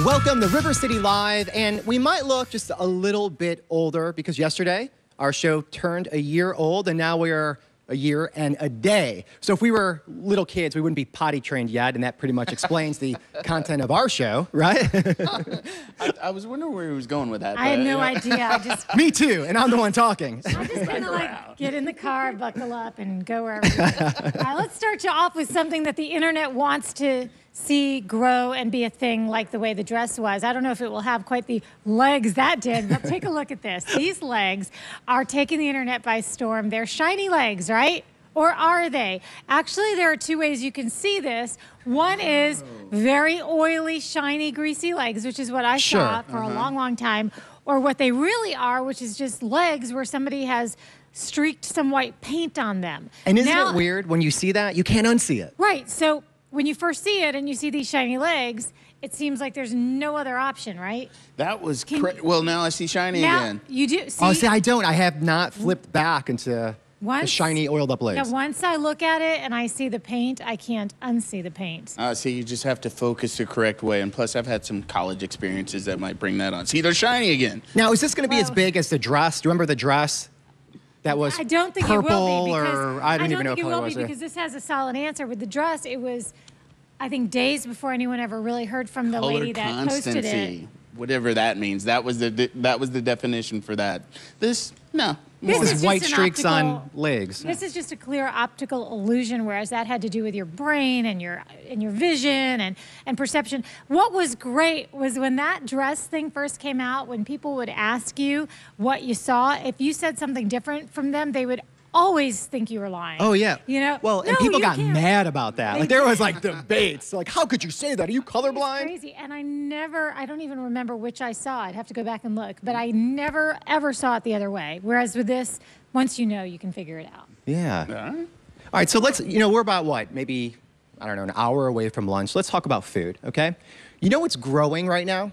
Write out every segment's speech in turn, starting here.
Welcome to River City Live, and we might look just a little bit older because yesterday our show turned a year old, and now we are a year and a day. So if we were little kids, we wouldn't be potty trained yet, and that pretty much explains the content of our show, right? I was wondering where he was going with that. I had no idea. Me too, and I'm the one talking. I just kind of like get in the car, buckle up, and go wherever we go. All right, let's start you off with something that the internet wants to see grow and be a thing, like the way the dress was. I don't know if it will have quite the legs that did, but take a look at this. These legs are taking the internet by storm. They're shiny legs, right? Or are they? Actually, there are two ways you can see this. One is very oily, shiny, greasy legs, which is what I saw for a long, long time. Or what they really are, which is just legs where somebody has streaked some white paint on them. And isn't it weird when you see that? You can't unsee it. Right. So when you first see it and you see these shiny legs, it seems like there's no other option, right? That was well, now I see shiny again. You do. See, oh, see, I don't. I have not flipped back into the shiny, oiled up legs. Yeah, once I look at it and I see the paint, I can't unsee the paint. See, you just have to focus the correct way. And plus, I've had some college experiences that might bring that on. See, they're shiny again. Now, is this going to be as big as the dress? Do you remember the dress? That was I don't think purple, it will be because or I don't even know what color it was. Because this has a solid answer. With the dress, it was, I think, days before anyone ever really heard from the lady that posted it. Whatever that means. That was the definition for that. No. This is white streaks on legs. This is just a clear optical illusion, whereas that had to do with your brain and your vision and perception. What was great was when that dress thing first came out, when people would ask you what you saw, if you said something different from them, they would always think you were lying. Oh, yeah. You know? Well, and people got mad about that. Like, there was, like, debates. Like, how could you say that? Are you colorblind? It's crazy. And I don't even remember which I saw. I'd have to go back and look. But I never, ever saw it the other way. Whereas with this, once you know, you can figure it out. Yeah. All right, so let's, we're about what? Maybe, I don't know, an hour away from lunch. Let's talk about food, okay? You know what's growing right now?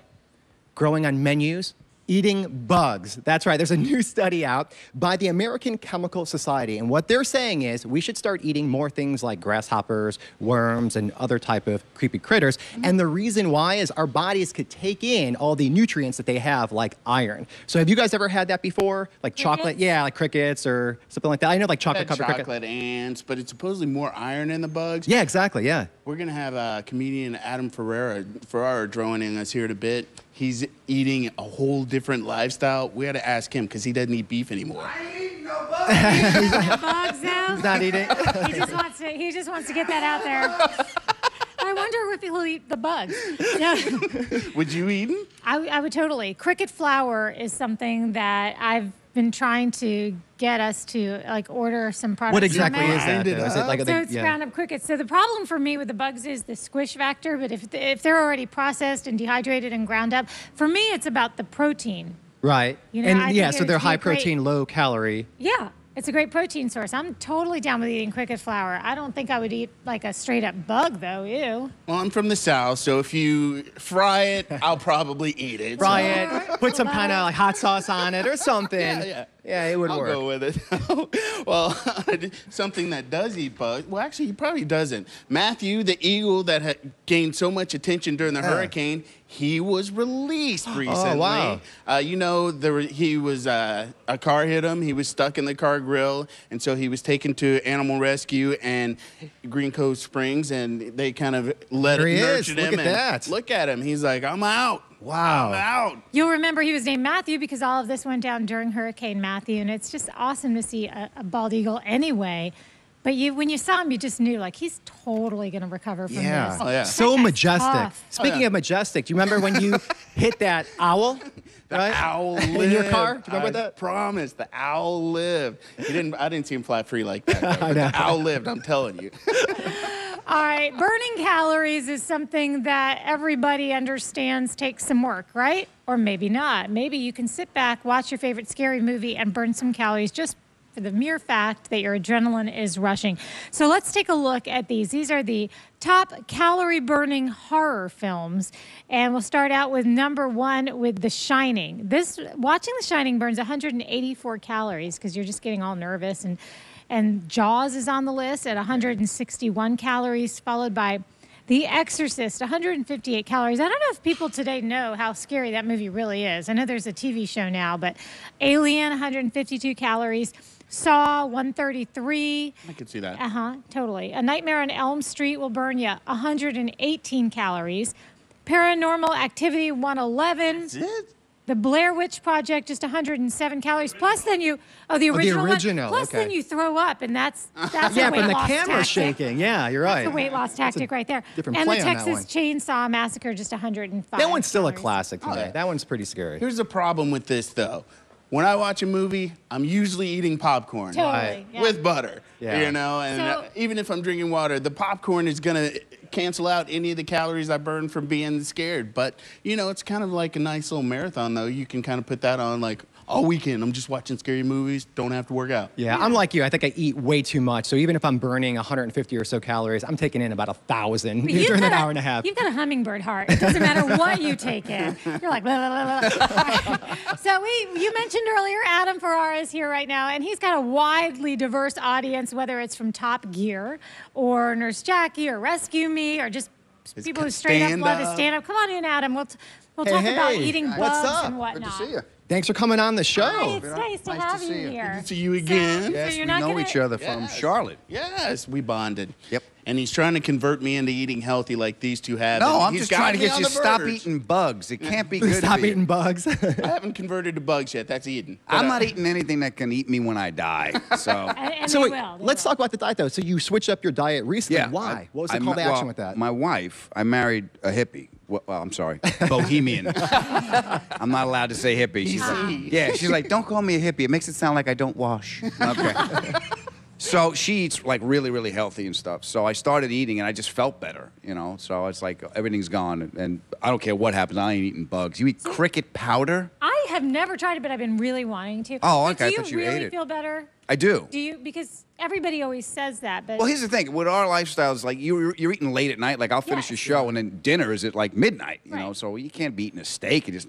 Growing on menus? Eating bugs. That's right. There's a new study out by the American Chemical Society. And what they're saying is we should start eating more things like grasshoppers, worms, and other type of creepy critters. And the reason why is our bodies could take in all the nutrients that they have, like iron. So have you guys ever had that before? Like chocolate? Yeah, like crickets or something like that. I know like chocolate covered cricket. Chocolate ants, but it's supposedly more iron in the bugs. Yeah, exactly. Yeah. We're going to have comedian Adam Ferrara joining us here in a bit. He's eating a whole different lifestyle. We had to ask him because he doesn't eat beef anymore. I ain't eating no bugs. Bugs now? He's not eating. He just wants to get that out there. I wonder if he'll eat the bugs. Yeah. Would you eat them? I would totally. Cricket flour is something that I've been trying to get us to like order some products. What exactly is that? Is it like it's ground up crickets. So the problem for me with the bugs is the squish factor, but if they're already processed and dehydrated and ground up, for me it's about the protein. Right. You know, and yeah, so they're high protein, low calorie. Yeah. It's a great protein source. I'm totally down with eating cricket flour. I don't think I would eat like a straight up bug though, ew. Well, I'm from the South, so if you fry it, I'll probably eat it. Fry it, put some kind of like hot sauce on it or something. Yeah, it would work. I'll go with it. Well, something that does eat bugs, well, actually, he probably doesn't. Matthew, the eagle that had gained so much attention during the hurricane, he was released recently. Oh, wow. You know, he was, a car hit him. He was stuck in the car grill, and so he was taken to Animal Rescue and Green Cove Springs, and they kind of nurtured him. Look at that. Look at him. He's like, I'm out. Wow. I'm out. You'll remember he was named Matthew because all of this went down during Hurricane Matthew, and it's just awesome to see a bald eagle anyway. But when you saw him, you just knew, like, he's totally going to recover from this. Oh, yeah. So majestic. Tough. Speaking of majestic, do you remember when you hit that owl? The owl lived. In your car? Do you remember that? I promise, the owl lived. I didn't see him fly free like that. Though, I know. The owl lived, I'm telling you. All right, burning calories is something that everybody understands takes some work, right? Or maybe not. Maybe you can sit back, watch your favorite scary movie, and burn some calories just for the mere fact that your adrenaline is rushing. So let's take a look at these. These are the top calorie-burning horror films. And we'll start out with number 1 with The Shining. Watching The Shining burns 184 calories because you're just getting all nervous. And Jaws is on the list at 161 calories, followed by The Exorcist, 158 calories. I don't know if people today know how scary that movie really is. I know there's a TV show now, but Alien, 152 calories. Saw, 133. I can see that. Totally. A Nightmare on Elm Street will burn you 118 calories. Paranormal Activity, 111. That's it? The Blair Witch Project, just 107 calories. Plus, then the original original, one. Plus, then okay. you throw up, and that's Yeah, a weight from the loss camera tactic. shaking. Yeah, you're right. That's a weight loss tactic right there. different And the play on that Texas one. Chainsaw Massacre, just 105. That one's still a calories. classic today. yeah. That one's pretty scary. Here's the problem with this, though. When I watch a movie, I'm usually eating popcorn. Totally. Right. Yeah. With butter, Yeah. you know, and So- even if I'm drinking water, the popcorn is gonna cancel out any of the calories I burn from being scared. But you know, it's kind of like a nice little marathon, though. You can kind of put that on like all weekend. I'm just watching scary movies. Don't have to work out. Yeah, I'm like you. I think I eat way too much. So even if I'm burning 150 or so calories, I'm taking in about 1,000 But you've during an got hour and a half. You've got a hummingbird heart. It doesn't matter what you take in. You're like, blah, blah, blah, blah. So you mentioned earlier, Adam Ferrara is here right now, and he's got a widely diverse audience, whether it's from Top Gear or Nurse Jackie or Rescue Me or just people who straight up love to stand-up. stand up. Come on in, Adam. We'll Hey, talk about hey. eating What's bugs up? and Good whatnot. Good to see you. Thanks for coming on the show. Hi, it's nice to Nice to have see you you. here. Good to see you again. Yes, you're we not know gonna- each other from Yes. Charlotte. Yes, we bonded. Yep. And he's trying to convert me into eating healthy like these two have. No, and I'm he's just got trying to me get on you to the stop verge. eating bugs. It can't be good Stop for you. eating bugs. I haven't converted to bugs yet. That's eating. I'm not eating anything that can eat me when I die. So, And So they wait, will. They let's will. talk about the diet though. So you switched up your diet recently. yeah. Why? What was the I call to action well, with that? My wife, I married a hippie. Well, I'm sorry, bohemian. I'm not allowed to say hippie. She's like, yeah, she's like, don't call me a hippie. It makes it sound like I don't wash. Okay. So she eats like really, really healthy and stuff. So I started eating and I just felt better, you know. So it's like everything's gone and I don't care what happens. I ain't eating bugs. You eat cricket powder? I have never tried it, but I've been really wanting to. Oh, But okay, I Do thought you you really ate it. feel better? I do. Do you? Because everybody always says that, but Well, here's the thing. With our lifestyles, like you're eating late at night. Like I'll finish Yes. your show, and then dinner is at like midnight. You know, Right. so you can't be eating a steak and just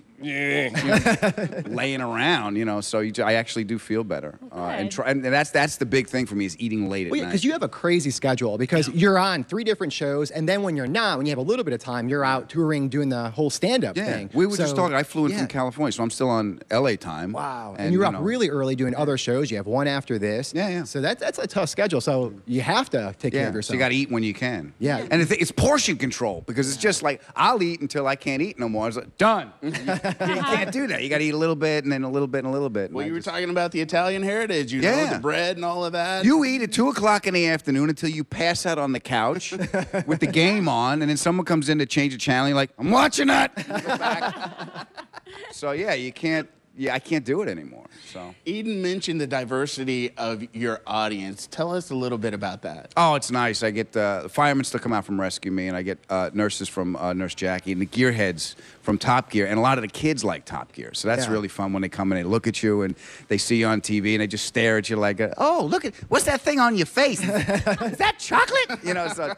laying around. You know, so I actually do feel better. good. And that's the big thing for me is eating late at Well, night. because you have a crazy schedule because you're on 3 different shows, and then when you're not, when you have a little bit of time, you're out touring, doing the whole stand-up yeah, thing. we were just So- talking. I flew in yeah. from California, so I'm still on LA time. Wow. And you're you up know, really early doing other shows. You have one after this. Yeah, yeah. So that's a tough schedule. So you have to take care Yeah, of so yourself. you got to eat when you can. Yeah. And it's portion control because it's just like I'll eat until I can't eat no more. It's like done. You can't do that. You got to eat a little bit and then a little bit and a little bit. And Well, I you were just- talking about the Italian heritage, you know, Yeah. the bread and all of that. You eat at 2:00 in the afternoon until you pass out on the couch with the game on, and then someone comes in to change the channel. You're like, I'm watching that. So yeah, you can't. Yeah, I can't do it anymore. So. Eden mentioned the diversity of your audience. Tell us a little bit about that. Oh, it's nice. I get firemen still come out from Rescue Me, and I get nurses from Nurse Jackie, and the gearheads from Top Gear, and a lot of the kids like Top Gear. So that's Yeah. really fun when they come and they look at you, and they see you on TV, and they just stare at you like, oh, look at what's that thing on your face? Is that chocolate? You know, so.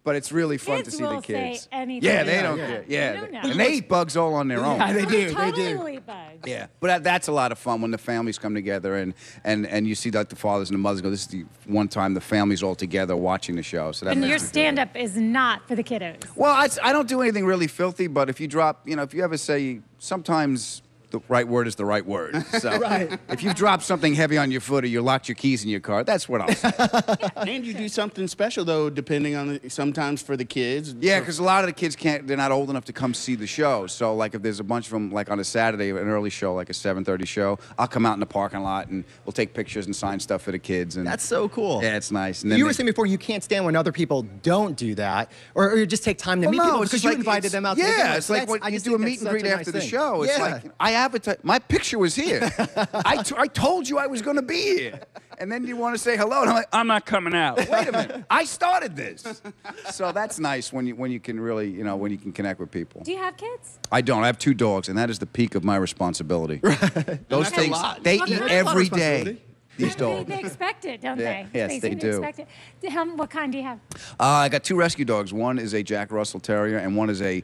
But it's really fun Kids to see will the kids. say anything. Yeah, they Yeah, don't yeah. care. Yeah, You don't know. and they eat bugs all on their own. Yeah, they do. They totally do. eat bugs. Yeah, but that's a lot of fun when the families come together and you see like the fathers and the mothers go. This is the one time the family's all together watching the show. So that And makes your me feel good. stand-up is not for the kiddos. Well, I don't do anything really filthy, but if you drop, you know, if you ever say, sometimes the right word is the right word. So if you drop something heavy on your foot or you locked your keys in your car, that's what I'll say. And you do something special, though, depending on sometimes for the kids. Yeah, because a lot of the kids they're not old enough to come see the show. So, like, if there's a bunch of them, like on a Saturday, an early show, like a 7:30 show, I'll come out in the parking lot and we'll take pictures and sign stuff for the kids. And That's so cool. Yeah, it's nice. And then You were they- saying before you can't stand when other people don't do that, or you just take time to Well, meet no, people it's because just you like invited them out. to the Yeah, dinner. it's like That's- when I you just do a think meet and that's greet such a after nice the thing. show. It's Yeah. like I advertise. My picture was here. I told you I was going to be here, and then you want to say hello, and I'm like, I'm not coming out. Wait a minute, I started this. So that's nice when you can really when you can connect with people. Do you have kids? I don't. I have 2 dogs, and that is the peak of my responsibility. Those That's a things lot. they Okay, eat that's a lot of every day. responsibility. These dogs. They expect it, don't Yeah, they? yes, they seem to do. expect it. What kind do you have? I got 2 rescue dogs. One is a Jack Russell Terrier, and one is a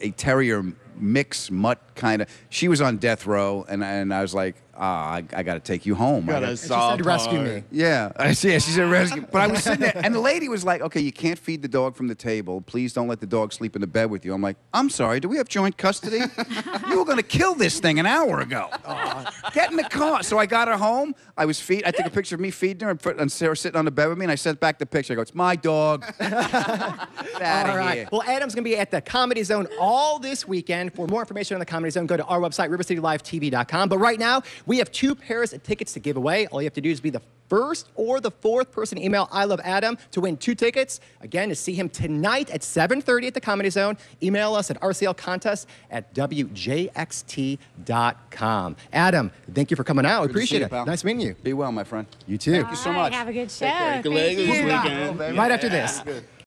a terrier mix mutt kind of. She was on death row, and I was like, I got to take you home. Got I a got- She said, rescue me. yeah, she said rescue. But I was sitting there, and the lady was like, okay, you can't feed the dog from the table. Please don't let the dog sleep in the bed with you. I'm like, I'm sorry, do we have joint custody? You were going to kill this thing an hour ago. Get in the car. So I got her home. I took a picture of me feeding her and Sarah sitting on the bed with me, and I sent back the picture. I go, it's my dog. Get out All of right. here. Well, Adam's going to be at the Comedy Zone all this weekend. For more information on the Comedy Zone, go to our website, rivercitylivetv.com. But right now, we have 2 pairs of tickets to give away. All you have to do is be the first or the 4th person to email I Love Adam to win 2 tickets. Again, to see him tonight at 7:30 at the Comedy Zone. Email us at rclcontest@wjxt.com. Adam, thank you for coming out. We Good to see appreciate you, it. pal. Nice meeting you. Be well, my friend. You too. Thank you so All right, much. Have a good show. Take care. Thank Good leg this you. weekend. Right after this.